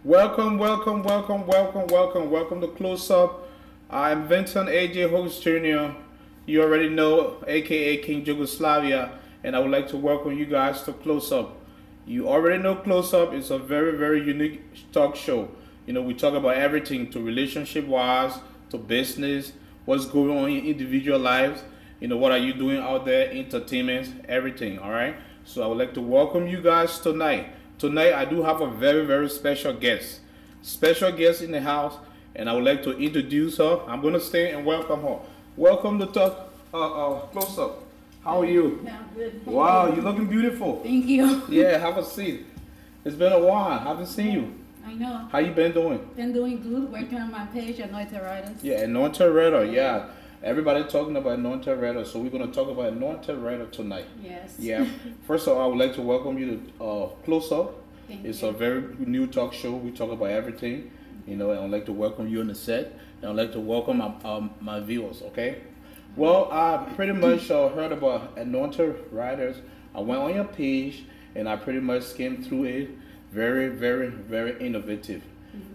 Welcome to Close Up. I'm Vinton AJ Host Jr. You already know, aka King Jogoslovia, and I would like to welcome you guys to Close Up. You already know Close Up is a very unique talk show. We talk about everything to relationship wise, to business, what's going on in individual lives. What are you doing out there, entertainment, everything, all right? So I would like to welcome you guys tonight. Tonight I do have a very special guest. Special guest in the house, and I would like to introduce her. I'm going to stay and welcome her. Welcome to Talk Close Up. How are you? Yeah, I'm good. Wow, you're looking beautiful. Thank you. Yeah, have a seat. It's been a while. I haven't seen you. I know. How you been doing? Been doing good. Working on my page, Anointed Writers. Yeah, Anointed Writer. Yeah. Everybody talking about Anointed Writer, so we're going to talk about Anointed Writer tonight. Yes. Yeah. First of all, I would like to welcome you to Close Up. It's a very new talk show. We talk about everything, and I'd like to welcome you on the set, and I'd like to welcome my viewers, okay? Well, I pretty much heard about Anointed Writers. I went on your page, and I pretty much skimmed through it. Very innovative.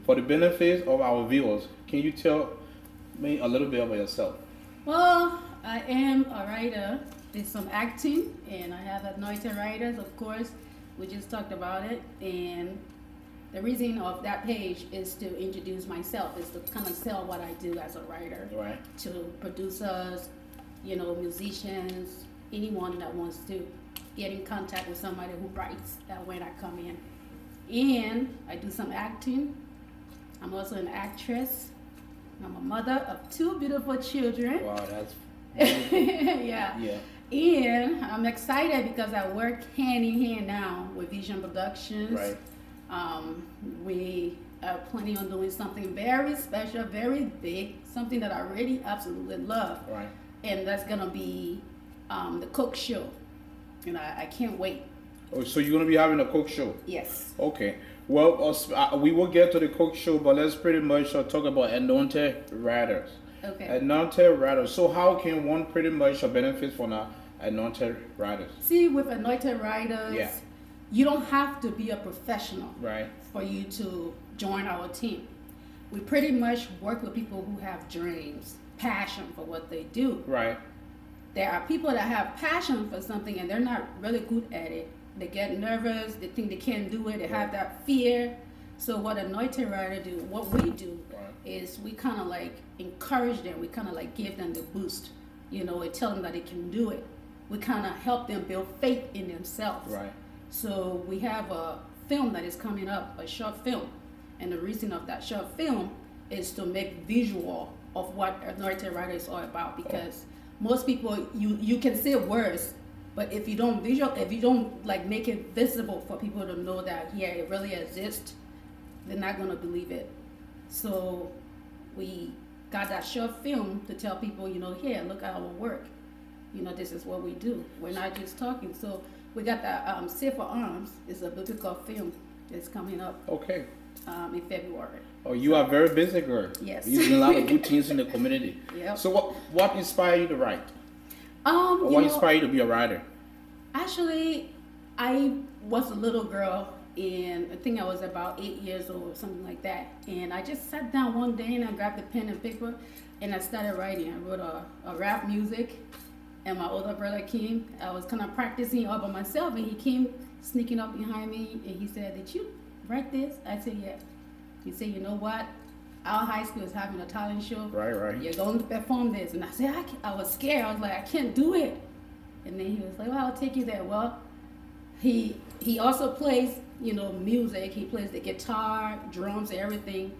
For the benefit of our viewers, can you tell me a little bit about yourself? Well, I am a writer. Did some acting, and I have Anointed Writers, of course. We just talked about it, and the reason of that page is to introduce myself, is to kind of sell what I do as a writer, right, to producers, musicians, anyone that wants to get in contact with somebody who writes, that when I come in. And I do some acting. I'm also an actress. I'm a mother of 2 beautiful children. Wow, that's yeah. Yeah. And I'm excited because I work hand in hand now with Vision Productions. Right. We are planning on doing something very special, very big, something that I really absolutely love. Right. And that's gonna be the cook show. And I can't wait. Oh, so you're gonna be having a cook show? Yes. Okay. Well, we will get to the cook show, but let's pretty much talk about Anointed Writers. Okay. Anointed Writers. So how can one pretty much benefit from Anointed Writers? See, with Anointed Writers, yeah, you don't have to be a professional, right, for you to join our team. We pretty much work with people who have dreams, passion for what they do. right. There are people that have passion for something and they're not really good at it. They get nervous, they think they can't do it, they have that fear. So what Anointed Writer do, what we do, right, is we kind of like encourage them, we kind of like give them the boost, and tell them that they can do it. We kind of help them build faith in themselves. right. So we have a film that is coming up, a short film. And the reason of that short film is to make visual of what Anointed Writer is all about. Because most people, you can say words, but if you don't like make it visible for people to know that, yeah, it really exists, they're not going to believe it. So we got that short film to tell people, here, look at our work. This is what we do. We're not just talking. So we got that Safe for Arms. It's a biblical film that's coming up. Okay. In February. Oh, you are very busy, girl. Yes. You're doing a lot of good things in the community. Yep. So what inspired you to write? Or what inspired you to be a writer? Actually, I was a little girl, and I think I was about 8 years old or something like that. And I just sat down one day and I grabbed a pen and paper and I started writing. I wrote a rap music. And my older brother came. I was kind of practicing all by myself, and he came sneaking up behind me, and he said, "Did you write this?" I said, "Yeah." He said, "You know what? Our high school is having a talent show. Right. You're going to perform this." And I said, I was scared. I was like, "I can't do it." And then he was like, "Well, I'll take you there." Well, he also plays, music. He plays the guitar, drums, everything.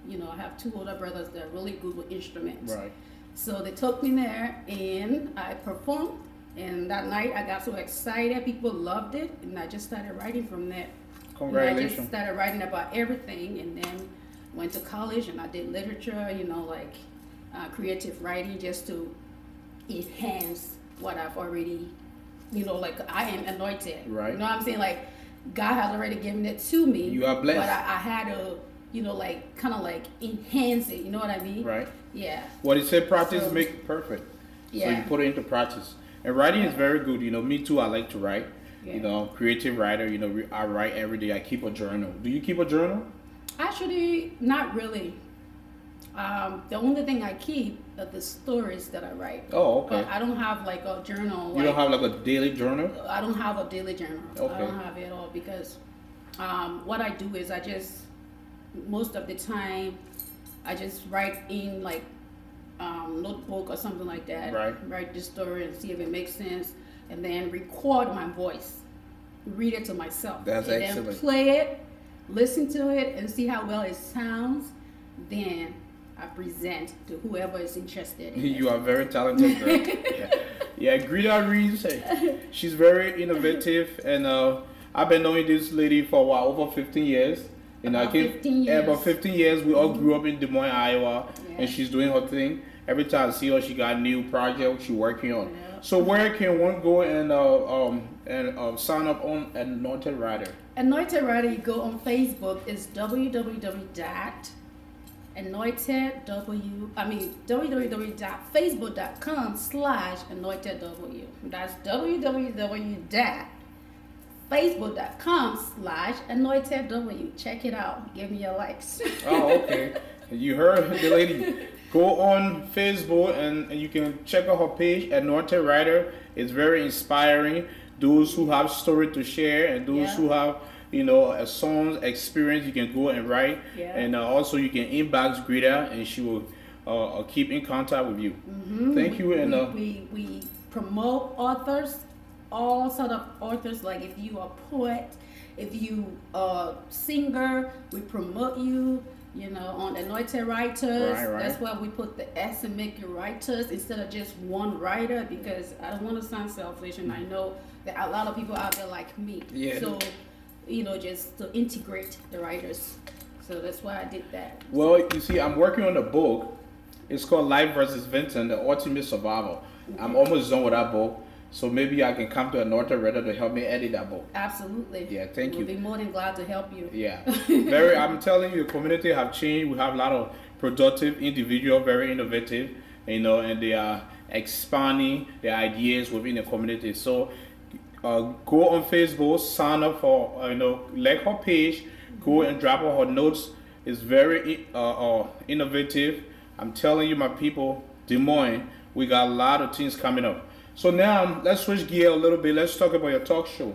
I have 2 older brothers that are really good with instruments. Right. So they took me there and I performed, and that night I got so excited, people loved it, and I just started writing from there. Congratulations. And I just started writing about everything, and then went to college and I did literature, creative writing, just to enhance what I've already, I am anointed. Right. You know what I'm saying? Like, God has already given it to me. You are blessed. But I had to, kind of enhance it, you know what I mean? Right. Yeah. What it said, practice make perfect. Yeah. So you put it into practice. And writing is very good. Me too, I like to write. Yeah. Creative writer, I write every day. I keep a journal. Do you keep a journal? Actually, not really. The only thing I keep are the stories that I write. Oh, okay. But I don't have like a journal. You don't have like a daily journal? I don't have a daily journal. Okay. I don't have it at all because what I do is I just, most of the time, I just write in like notebook or something like that. Right. Write the story and see if it makes sense, and then record my voice, read it to myself. That's and excellent. Then play it, listen to it, and see how well it sounds. Then I present to whoever is interested in You it. are very talented, girl. Yeah, Greta reads. She's very innovative, and I've been knowing this lady for a while, over 15 years. And About 15 years. About 15 years. We all grew up in Des Moines, Iowa, Yeah. and she's doing her thing. Every time I see her, she got a new project she's working on. Yeah. So where can one go and sign up on Anointed Rider? Anointed Rider, you go on Facebook, is www.facebook.com/anointedw. That's www.facebook.com/anointedw. Check it out. Give me your likes. Oh, okay. You heard the lady. Go on Facebook and you can check out her page. Anointed Writer is very inspiring. Those who have story to share and those Yeah. who have a song's experience, you can go and write. Yeah. And also you can inbox Greta and she will keep in contact with you. Thank you. And we promote authors, all sort of authors. Like if you are a poet, if you a singer, we promote you. On Anointed Writers. Right. That's why we put the S and make it writers instead of just one writer, because I don't want to sound selfish, and I know that a lot of people out there like me. Yeah. So, just to integrate the writers. So that's why I did that. well, you see, I'm working on a book. It's called Life versus Vinton, the Ultimate Survival. I'm almost done with that book. So maybe I can come to Anointed Writer to help me edit that book. Absolutely. Yeah, thank you. We'll be more than glad to help you. Yeah, I'm telling you, the community have changed. We have a lot of productive individuals, very innovative, and they are expanding their ideas within the community. So, go on Facebook, sign up for, like her page, go and drop her notes. It's very innovative. I'm telling you, my people, Des Moines, we got a lot of things coming up. So now let's switch gear a little bit. Let's talk about your talk show.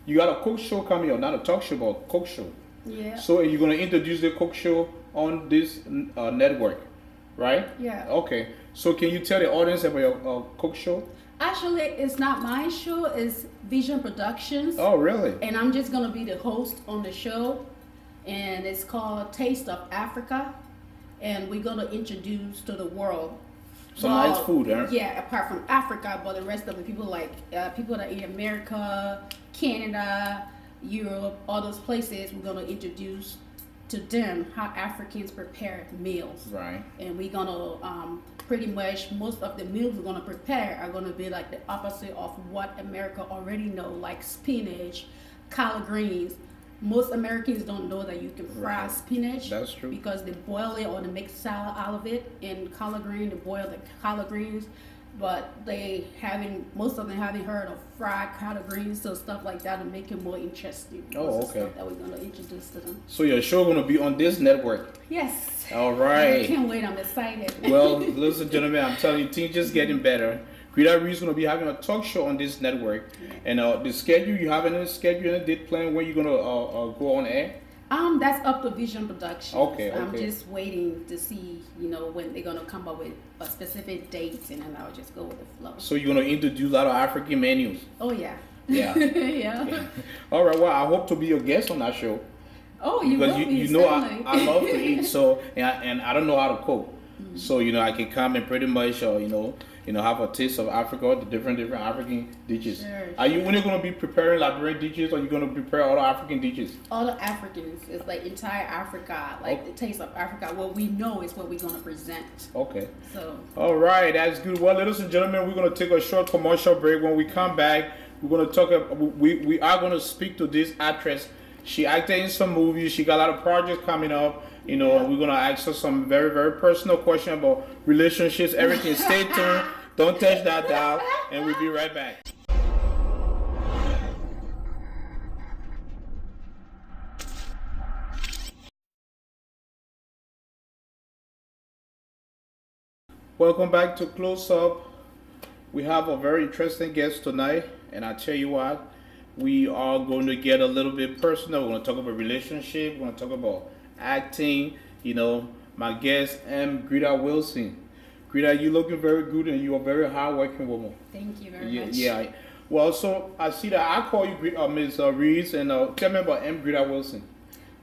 You got a cook show coming up, not a talk show, but a cook show. Yeah. So you're gonna introduce the cook show on this network, right? Yeah. Okay. So can you tell the audience about your cook show? Actually, it's not my show. It's Vision Productions. Oh, really? And I'm just going to be the host on the show. And it's called Taste of Africa. And we're going to introduce to the world Some nice food, huh? Yeah, apart from Africa, but the rest of the people, like people that in America, Canada, Europe, all those places, we're going to introduce to them how Africans prepare meals. Right. And we're going to pretty much, most of the meals we're going to prepare are going to be like the opposite of what America already know, like spinach, collard greens. Most Americans don't know that you can fry spinach. That's true. Because they boil it or they make salad out of it. And collard green, they boil the collard greens. But most of them haven't heard of fried collard greens, so stuff like that to make it more interesting. Oh, Those are okay. Stuff that we're going to introduce to them. So your show gonna be on this network. Yes. All right. I can't wait. I'm excited. Well, ladies and gentlemen, I'm telling you, things just getting better. Greta Reed's gonna be having a talk show on this network, and the schedule. You have any schedule, any date plan when you're gonna go on air? That's up to Vision Productions. Okay. I'm just waiting to see, when they're gonna come up with a specific date, and then I'll just go with the flow. So you're gonna introduce a lot of African menus. Oh yeah. Yeah. Yeah. All right. Well, I hope to be your guest on that show. Oh, you Because will be, you know certainly. I love to eat, so and I don't know how to cook, so I can come and pretty much have a taste of Africa, the different African dishes. Sure, Are you when you're gonna be preparing Liberian dishes, or you gonna prepare other African dishes? All the Africans, it's like entire Africa, like the taste of Africa. What we know is what we're gonna present. Okay. So. All right, that's good. Well, ladies and gentlemen, we're gonna take a short commercial break. When we come back, we're gonna talk. We are gonna speak to this actress. She acted in some movies. She got a lot of projects coming up. We're gonna ask her some very, very personal questions about relationships, everything. Stay tuned. Don't touch that dial, and we'll be right back. Welcome back to Close Up. We have a very interesting guest tonight, and I tell you what, we are going to get a little bit personal. We're going to talk about relationship. We're going to talk about acting. My guest, Greta Wilson. Greta, you looking very good, and you are a very hardworking woman. Thank you very Yeah, much. yeah. Well, so I see that I call you Ms. Reeves, and tell me about Greta Wilson.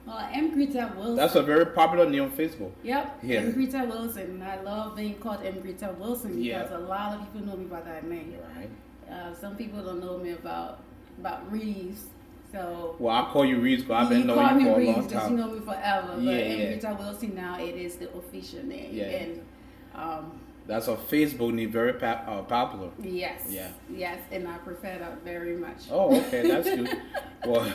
Well, I'm Greta Wilson. That's a very popular name on Facebook. Yep. Yeah. I'm Greta Wilson. I love being called Greta Wilson because Yeah. a lot of people know me by that name. Right. Some people don't know me about Reeves. So Well, I call you Reeves because I've been you knowing call you me for a Reeves long because time. you know me forever. But Yeah. Greta Wilson now it is the official name. Yeah. And That's a Facebook name, very popular. yes. Yeah. Yes, and I prefer that very much. Oh, okay, that's good. Well,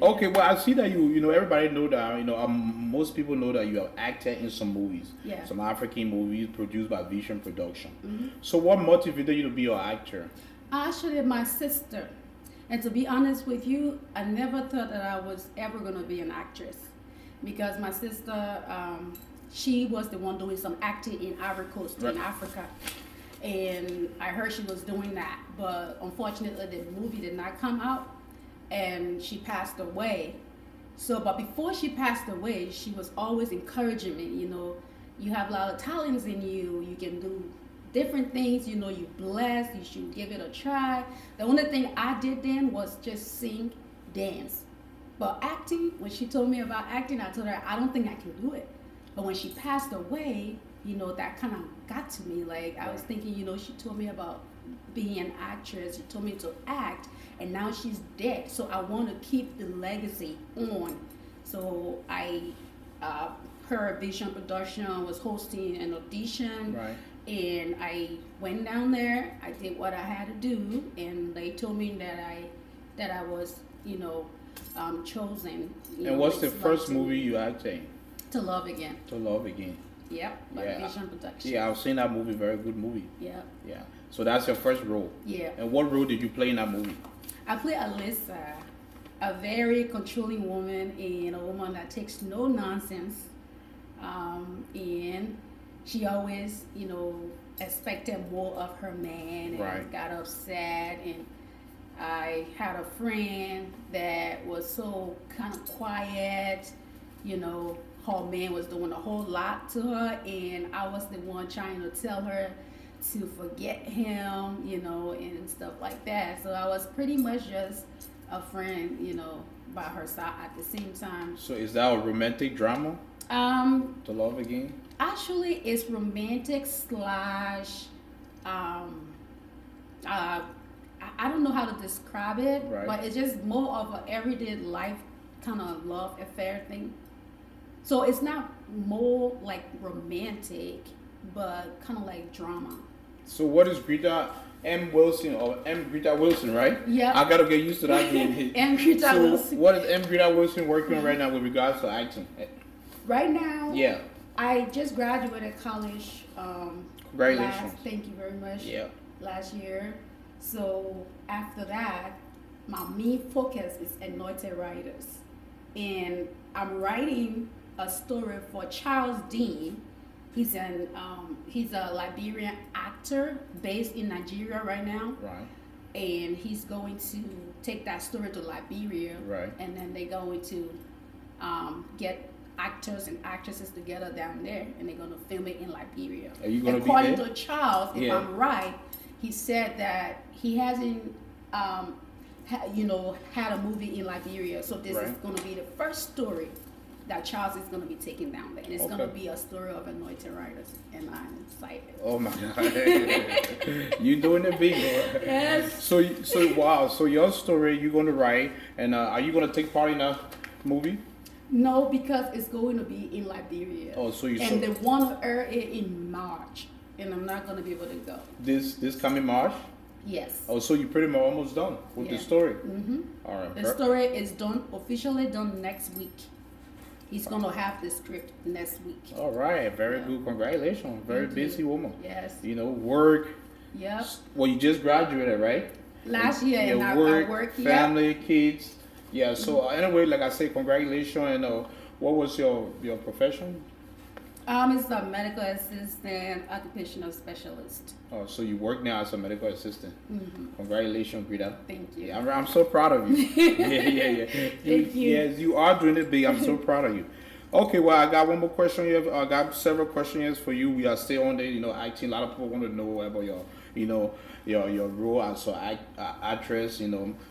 okay. Well, I see that everybody know that. Most people know that you have acted in some movies. Yeah. Some African movies produced by Vision Production. Mm-hmm. So, what motivated you to be an actor? Actually, my sister. And to be honest with you, I never thought that I was ever going to be an actress because my sister, she was the one doing some acting in Ivory Coast in Africa. And I heard she was doing that, but unfortunately the movie did not come out and she passed away. So, but before she passed away, she was always encouraging me, you have a lot of talents in you, you can do different things, you're blessed, you should give it a try. The only thing I did then was just sing, dance. But acting, when she told me about acting, I told her I don't think I can do it. But when she passed away, that kind of got to me. Like I was thinking, she told me about being an actress, she told me to act, and now she's dead. So I want to keep the legacy on. So her Vision Production was hosting an audition. Right. And I went down there. I did what I had to do, and they told me that I was, chosen. And what's the first movie you acted in? To Love Again. To Love Again. Yep. By Vision Production. Yeah, I've seen that movie. Very good movie. Yep. Yeah. So that's your first role. Yeah. And what role did you play in that movie? I play Alyssa, a very controlling woman and a woman that takes no nonsense, and she always, expected more of her man and got upset. And I had a friend that was so kind of quiet, her man was doing a whole lot to her, and I was the one trying to tell her to forget him, and stuff like that. So I was pretty much just a friend, by her side at the same time. So is that a romantic drama? To Love Again? Actually, it's romantic slash, I don't know how to describe it, but it's just more of an everyday life kind of love affair thing. So it's not more like romantic, but kind of like drama. So what is Greta Wilson or Greta Wilson, right? Yeah. I gotta get used to that name. Greta Wilson. What is Greta Wilson working on right now with regards to acting? Right now, yeah, I just graduated college. Congratulations. Thank you very much. Yeah. Last year. So after that, my main focus is Anointed writers, and I'm writing a story for Charles Dean. He's a Liberian actor based in Nigeria right now. Right. And he's going to take that story to Liberia. Right. And then they're going to get actors and actresses together down there, and they're going to film it in Liberia. Are you going to be According there? to Charles, if I'm right, he said that he hasn't, had a movie in Liberia. So this is going to be the first story that Charles is going to be taking down there, and it's going to be a story of Anointed writers, and I'm excited. Oh my God, you doing it big, boy. Yes. So wow. So your story you're going to write, and are you going to take part in a movie? No, because it's going to be in Liberia. Oh, so they want to air it in March, and I'm not going to be able to go. This coming March? Yes. Oh, so you're pretty much almost done with the story. Mm-hmm. All right. The story is officially done next week. He's going to have the script next week. All right. Very good. Congratulations. Very busy woman. Yes. Work. Yep. Well, you just graduated, right? Last year, and I work here. Family, kids. Yeah. So anyway, like I say, congratulations. And what was your profession? It's a medical assistant, occupational specialist. Oh, so you work now as a medical assistant. Congratulations, Greta. Thank you. Yeah, I'm so proud of you. Yeah. Thank you. Yes, you are doing it big. I'm so proud of you. Okay, well, I got one more question here. I got several questions for you. We are still on there, acting. A lot of people want to know about your role as an actress,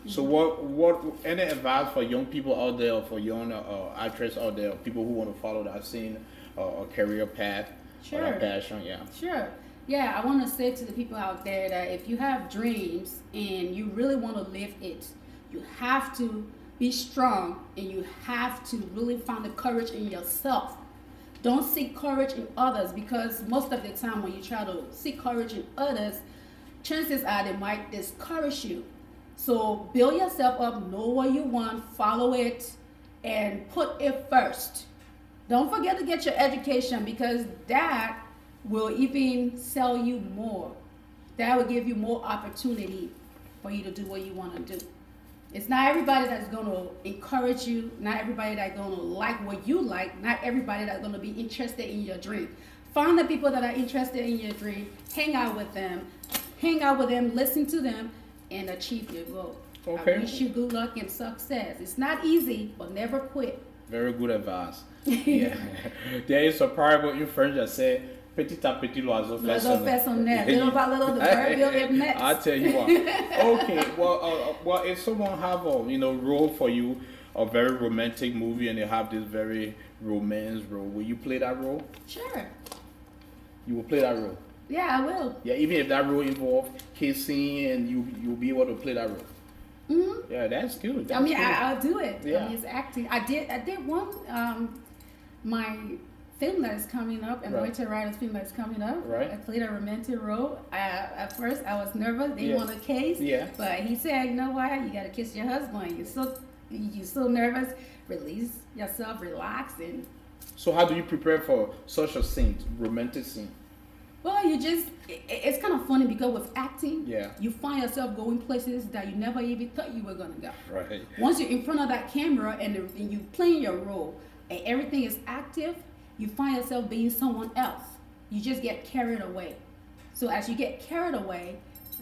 So what any advice for young people out there, or for young actresses out there, people who want to follow that same a career path, or Sure. that passion, yeah. Sure. Yeah, I want to say to the people out there that if you have dreams and you really want to live it, you have to be strong and you have to really find the courage in yourself. Don't seek courage in others, because most of the time when you try to seek courage in others, chances are they might discourage you. So build yourself up, know what you want, follow it, and put it first. Don't forget to get your education, because that will even sell you more. That will give you more opportunity for you to do what you want to do. It's not everybody that's going to encourage you, not everybody that's going to like what you like, not everybody that's going to be interested in your dream. Find the people that are interested in your dream, hang out with them, listen to them, and achieve your goal. Okay. I wish you good luck and success. It's not easy, but never quit. Very good advice. Yeah. There is a parable in French that says, petit à petit l'oiseau fait son nid. Little by little, the bird built its nest. I tell you what. Okay, well, if someone have a role for you, a very romantic movie, and they have this very romance role, will you play that role? Sure. You will play that role. Yeah, I will. Yeah, even if that role involves kissing, and you'll be able to play that role. Mm-hmm. Yeah, that's good. That's I'll do it. Yeah. It's acting. I did one. My film that's coming up, Anointed Writer's film that's coming up. Right. I played a romantic role. At first, I was nervous. They want a case. Yeah. But he said, you know what? You got to kiss your husband. You're so nervous. Release yourself. Relax. And So how do you prepare for such a scene, romantic scene? well, it's kind of funny, because with acting, Yeah. you find yourself going places that you never even thought you were going to go. Right. Once you're in front of that camera and you playing your role and everything is active, you find yourself being someone else. You just get carried away. So as you get carried away,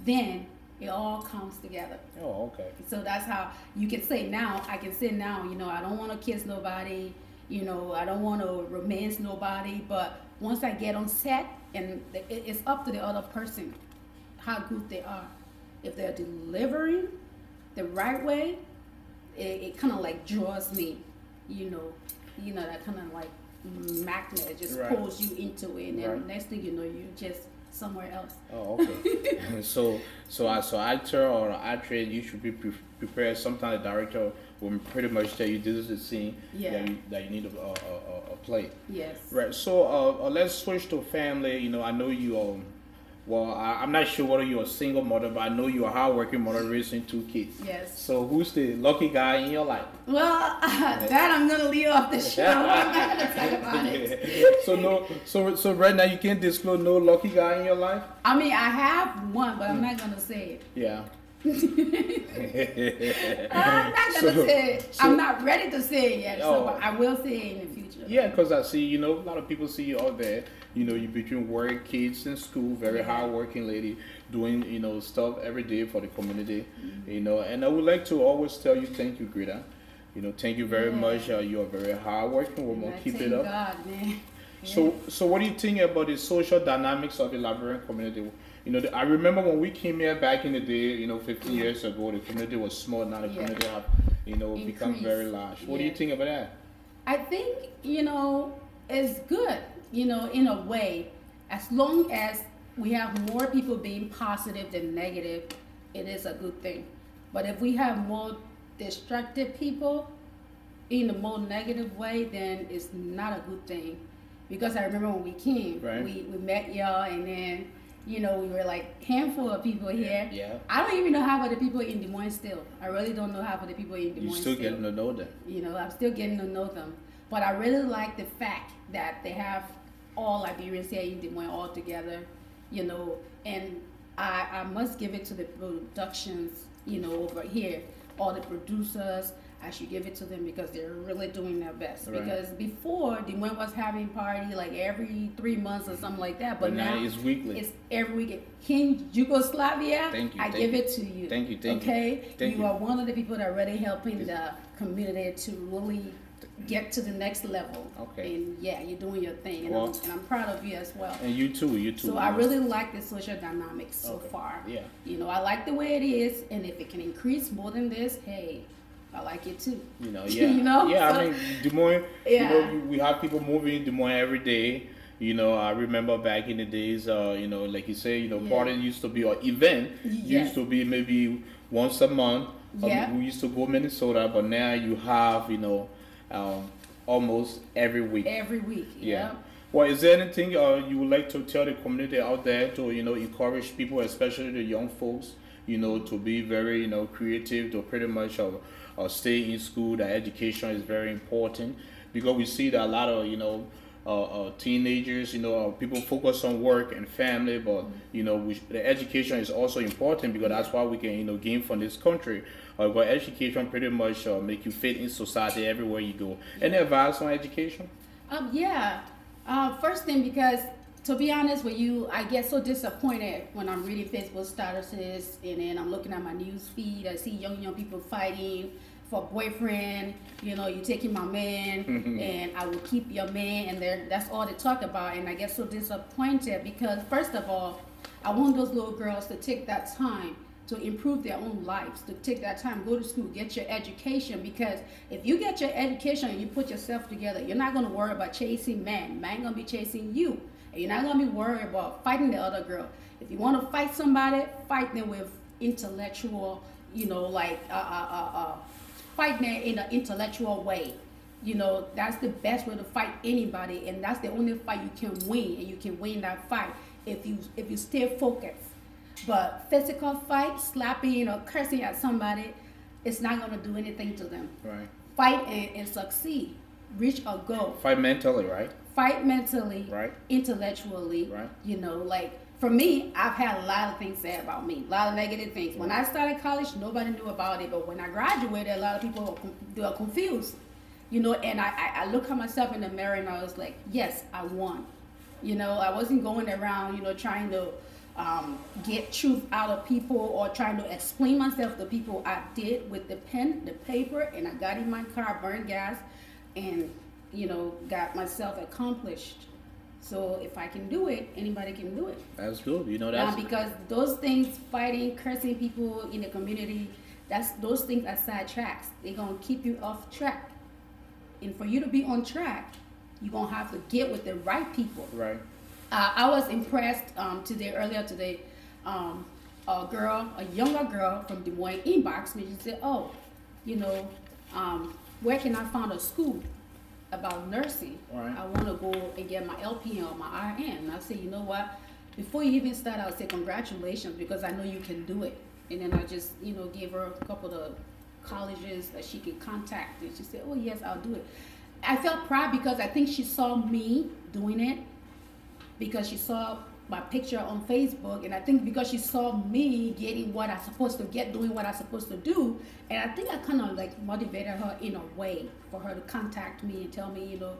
then it all comes together. Oh, okay. So that's how you can say now, I don't want to kiss nobody, I don't want to romance nobody, but once I get on set, and it's up to the other person how good they are. If they're delivering the right way, it kind of like draws me, that kind of like magnet just pulls you into it, and then next thing you know, you're just somewhere else. Oh, okay. so as an actor or an actress, you should be prepared. Sometimes the director will pretty much tell you this is the scene that you need to play. Yes. Right. So let's switch to family. I know you. I'm not sure whether you're a single mother, but I know you're a hardworking mother raising 2 kids. Yes. So who's the lucky guy in your life? Well, that I'm gonna leave off the show. I'm not gonna talk about it. So right now you can't disclose no lucky guy in your life? I mean, I have one, but I'm not gonna say it. Yeah. I'm not gonna say it. I'm not ready to say it yet, but I will say it in the future. Yeah, because I see, a lot of people see you out there. You between work, kids, and school, very hard-working lady, doing, stuff every day for the community, And I would like to always tell you, thank you, Greta. Thank you very much. You're a very hard-working woman. Keep it up. God, man. So what do you think about the social dynamics of the Liberian community? I remember when we came here back in the day, 15 years ago, the community was small. Now the community have, become very large. What do you think about that? I think, it's good, in a way. As long as we have more people being positive than negative, it is a good thing. But if we have more destructive people in a more negative way, then it's not a good thing. Because I remember when we came, we met y'all, and then, we were like handful of people here. Yeah. I don't even know half of the people in Des Moines still. I really don't know half of the people in Des Moines You're still getting to know them. I'm still getting to know them. But I really like the fact that they have all Liberians here in Des Moines all together, and I must give it to the productions, over here, all the producers. I should give it to them because they're really doing their best. Right. Because before, the one was having party like every 3 months or something like that. But now it's weekly. It's every weekend. King Jogoslovia, thank you, I give it to you. Thank you, thank okay? you. Thank you are one of the people that are really helping the community to really get to the next level. Okay. And yeah, you're doing your thing. And, Well, I'm proud of you as well. And you too. So I really like the social dynamics so far. Yeah. You know, I like the way it is, and if it can increase more than this, hey, I like it too. You know, yeah. You know? Yeah, So, I mean, Des Moines, yeah. you know, we have people moving in Des Moines every day. You know, I remember back in the days, you know, like you say, you know, party used to be, or event used to be maybe once a month. Yeah. We used to go Minnesota, but now you have, you know, almost every week. Every week, yeah. Well, is there anything you would like to tell the community out there to, you know, encourage people, especially the young folks, you know, to be very, you know, creative, to pretty much stay in school? That education is very important, because we see that a lot of, you know, teenagers, you know, people focus on work and family, but you know, the education is also important, because that's why we can, you know, gain from this country. But education pretty much make you fit in society everywhere you go. Any advice on education? First thing, because to be honest with you, I get so disappointed when I'm reading Facebook statuses and then I'm looking at my news feed. I see young people fighting for boyfriend. You know, you taking my man, and I will keep your man, and that's all they talk about. And I get so disappointed because, first of all, I want those little girls to take that time to improve their own lives, to take that time, go to school, get your education. Because if you get your education and you put yourself together, you're not going to worry about chasing man. Man going to be chasing you. And you're not going to be worried about fighting the other girl. If you want to fight somebody, fight them with intellectual, you know, like fight them in an intellectual way. You know, that's the best way to fight anybody, and that's the only fight you can win, and you can win that fight if you stay focused. But physical fight, slapping or cursing at somebody, it's not going to do anything to them. Right. Fight and succeed. Reach a goal. Fight mentally, right? Fight mentally, right? Intellectually, right? You know, like for me, I've had a lot of things said about me, a lot of negative things. When I started college, nobody knew about it, but when I graduated, a lot of people were confused. You know, and I look at myself in the mirror and I was like, yes, I won. You know, I wasn't going around, you know, trying to get truth out of people or trying to explain myself to people. I did with the pen, the paper, and I got in my car, burned gas, and, you know, got myself accomplished. So if I can do it, anybody can do it. That's good. You know, that's because those things, fighting, cursing people in the community, those things are sidetracks. They're gonna keep you off track. And for you to be on track, you're gonna have to get with the right people. Right. I was impressed earlier today. A younger girl from Des Moines inboxed me. She said, "Oh, you know, where can I find a school about nursing? Right. I want to go and get my LPN or my RN." And I said, "You know what? Before you even start, I'll say congratulations, because I know you can do it." And then I just, you know, gave her a couple of colleges that she can contact. And she said, "Oh yes, I'll do it." I felt proud because I think she saw me doing it, because she saw my picture on Facebook, and I think because she saw me getting what I'm supposed to get, doing what I'm supposed to do, and I think I kind of like motivated her in a way for her to contact me and tell me, you know.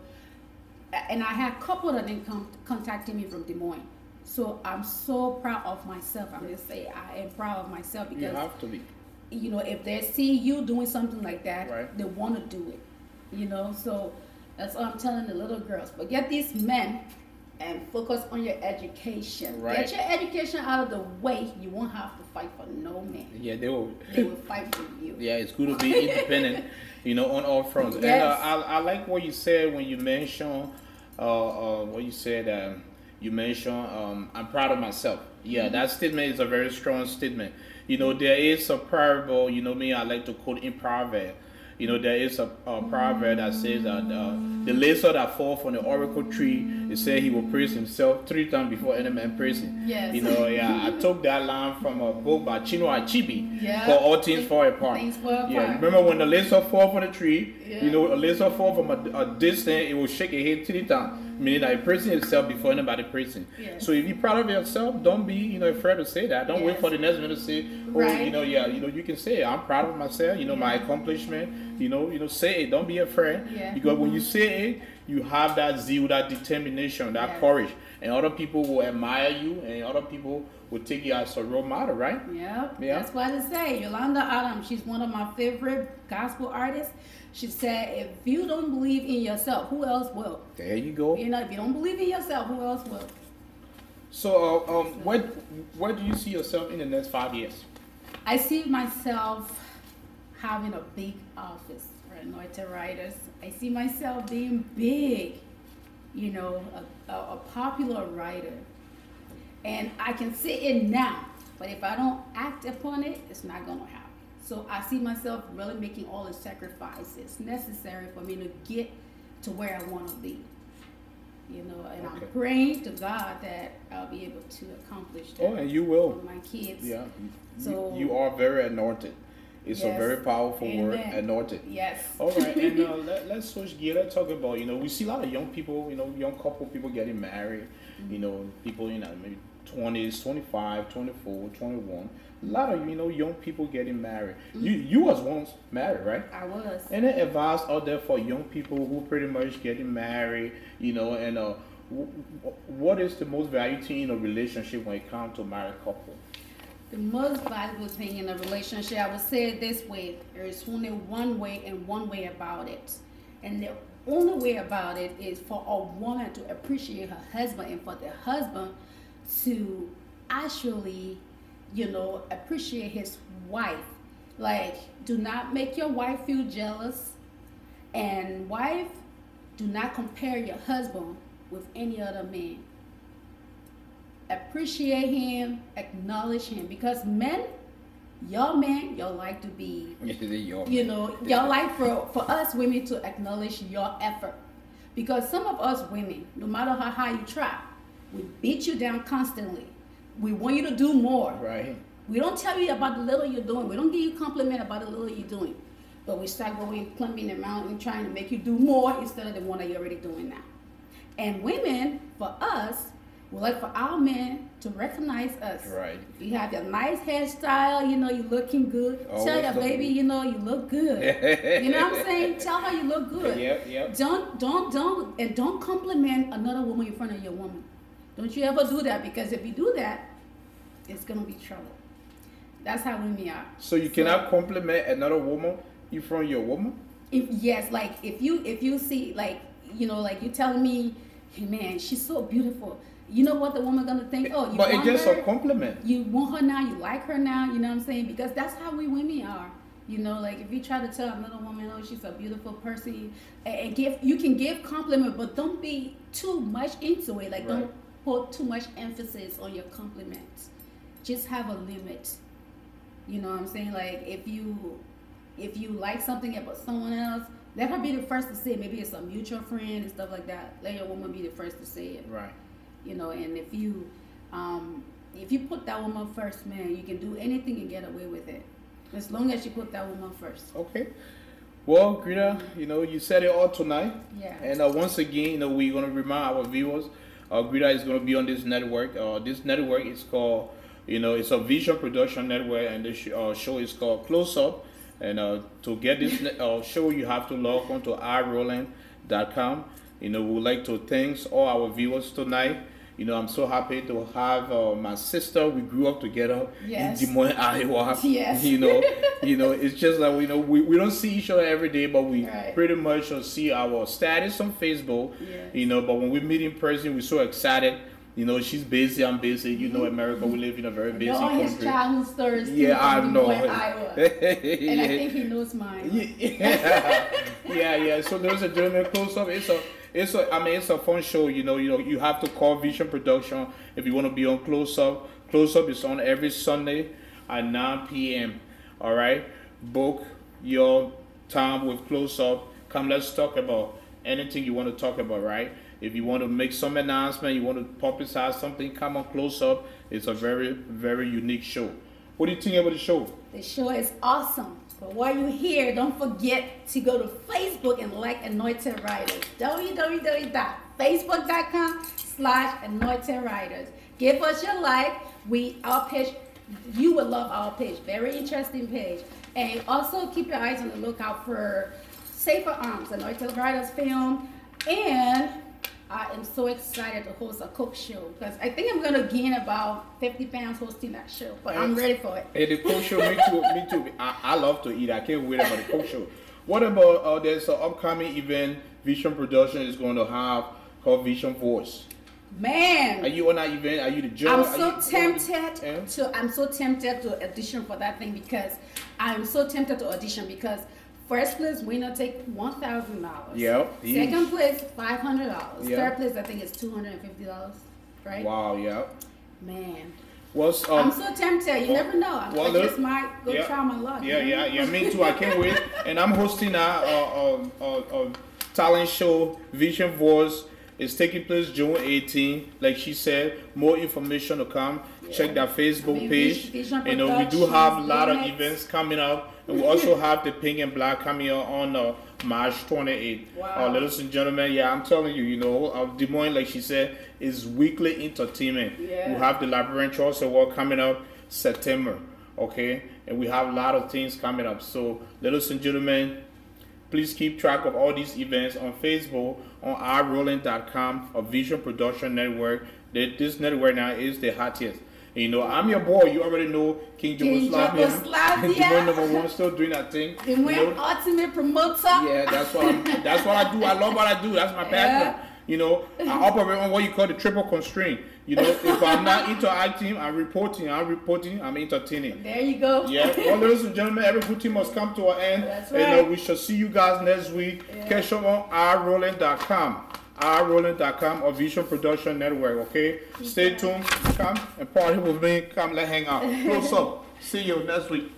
And I had a couple of them contacting me from Des Moines. So I'm so proud of myself. I'm going to say I am proud of myself, because you have to be. You know, if they see you doing something like that, right, they want to do it. You know, so that's what I'm telling the little girls. Forget these men and focus on your education. Right. Get your education out of the way. You won't have to fight for no man. Yeah, they will fight for you. Yeah, it's good to be independent, you know, on all fronts. Yes. And I like what you said when you mentioned, you mentioned, I'm proud of myself. Yeah, that statement is a very strong statement. You know, there is a parable, you know me, I like to quote in Proverbs. You know, there is a proverb that says that the laser that falls from the oracle tree, it says he will praise himself 3 times before any man praise him. Yes. You know, yeah, I took that line from a book by Chinua Achebe, yeah, called All Things Fall Apart. Things Fall Apart. Yeah, remember when the laser fall from the tree, yeah, you know, a laser fall from a distance, it will shake your head 3 times. meaning that a person itself before anybody person. Yes. So if you're proud of yourself, don't be afraid to say that. Don't wait for the next one to say, oh, Right. you can say, I'm proud of myself, my accomplishment, say it. Don't be afraid. Yeah. Because when you say it, you have that zeal, that determination, that courage. And other people will admire you, and other people will take you as a role model, right? Yep. Yeah. That's what I say. Yolanda Adams, she's one of my favorite gospel artists. She said, if you don't believe in yourself, who else will? There you go. If you don't believe in yourself, who else will? So, where do you see yourself in the next 5 years? I see myself having a big office for Anointed Writers. I see myself being big, a popular writer. And I can see it now, but if I don't act upon it, it's not going to happen. So I see myself really making all the sacrifices necessary for me to get to where I want to be. And I'm praying to God that I'll be able to accomplish that. Oh, and you will. For my kids. Yeah. So you are very anointed. It's a very powerful word, anointed. Yes. All right, and let's switch gear. Let's talk about, we see a lot of young people, young couple people getting married, people, maybe 20s, 25, 24, 21. A lot of, young people getting married. You was once married, right? I was. Any advice out there for young people who pretty much getting married, and what is the most valuable thing in a relationship when it comes to married couple? The most valuable thing in a relationship, I would say it this way: there is only one way and one way about it. And the only way about it is for a woman to appreciate her husband, and for the husband to actually, appreciate his wife. Like, do not make your wife feel jealous. And wife, do not compare your husband with any other man. Appreciate him, acknowledge him, because men, y'all like to be, y'all like for us women to acknowledge your effort, because some of us women, no matter how high you try, we beat you down constantly. We want you to do more. Right. We don't tell you about the little you're doing. We don't give you compliment about the little you're doing, but we start going climbing the mountain, trying to make you do more instead of the one that you're already doing now. And women, for us, we like for our men to recognize us. Right. You have your nice hairstyle, you're looking good. Always tell your baby, you look good. You know what I'm saying? Tell her you look good. Yep. Don't compliment another woman in front of your woman. Don't you ever do that, because if you do that, it's gonna be trouble. That's how women are. So you cannot compliment another woman in front of your woman? If you see, like you telling me, hey man, she's so beautiful. You know what the woman gonna think? Oh, but it's just a compliment. You want her now, you like her now, you know what I'm saying? Because that's how we women are. Like if you try to tell another woman, oh, she's a beautiful person, and you can give compliment, but don't be too much into it. Like, don't put too much emphasis on your compliments. Just have a limit. You know what I'm saying? Like if you like something about someone else, let her be the first to say it. Maybe it's a mutual friend and stuff like that. Let your woman be the first to say it. Right. And if you put that woman first, man, you can do anything and get away with it, as long as you put that woman first. Okay. Well, Greta, you said it all tonight. Yeah. And once again, we're gonna remind our viewers, Greta is gonna be on this network. This network is called, it's a vision production network, and this show is called Close Up. And to get this show, you have to log on to iRolland.com. We would like to thank all our viewers tonight. I'm so happy to have my sister. We grew up together in Des Moines, Iowa. Yes. It's just like, we don't see each other every day, but we pretty much see our status on Facebook. Yes. But when we meet in person, we're so excited. She's busy, I'm busy. America, we live in a very busy country. His childhood stories. Yeah, I know. And I think he knows mine. Yeah. So there's a gentleman Close Up. It's a fun show. You have to call Vision Production if you want to be on Close Up. Close Up is on every Sunday at 9 p.m. All right, book your time with Close Up. Come, let's talk about anything you want to talk about. Right. If you want to make some announcement, you want to publicize something, come on Close Up. It's a very, very unique show. What do you think about the show? The show is awesome. But while you're here, don't forget to go to Facebook and like Anointed Writers. www.facebook.com/Anointed Writers. Give us your like. Our page, you will love our page. Very interesting page. And also keep your eyes on the lookout for Safer Arms, Anointed Writers film. And I am so excited to host a cook show because I think I'm gonna gain about 50 pounds hosting that show, but I'm ready for it. Hey, the cook show, me too. I love to eat. I can't wait about the cook show. What about there's an upcoming event Vision Production is going to have called Vision Voice. Man, are you on that event? Are you the judge? I'm so tempted to audition for that thing because first place winner take $1,000. Yep. Second place $500. Yep. Third place I think is $250. Right? Wow. Yeah. Man. I'm so tempted. You never know. I just might go try my luck. Yeah. Me too. I can't wait. And I'm hosting a talent show, Vision Voice. It's taking place June 18. Like she said, more information to come. Yeah. Check that Facebook page. You know, we do have a lot of events coming up. And we also have the Pink and Black coming up on March 28th. Wow. Ladies and gentlemen, I'm telling you, Des Moines, like she said, is weekly entertainment. Yeah. We have the Librarian Choice Award coming up September, okay? And we have a lot of things coming up. So, ladies and gentlemen, please keep track of all these events on Facebook, on iRolland.com, or Vision Production Network. This network now is the hottest. I'm your boy. You already know King Jogoslovia. #1 still doing that thing. The ultimate promoter. Yeah, that's what I do. I love what I do. That's my passion. I operate on what you call the triple constraint. If I'm not into acting, I'm reporting, I'm entertaining. There you go. Yeah. Well, ladies and gentlemen, every good thing must come to an end. That's right. And we shall see you guys next week. Yeah. Catch up on iRolland.com or Vision Production Network, okay? Stay tuned. Come and party with me. Come, let's hang out. Close up. See you next week.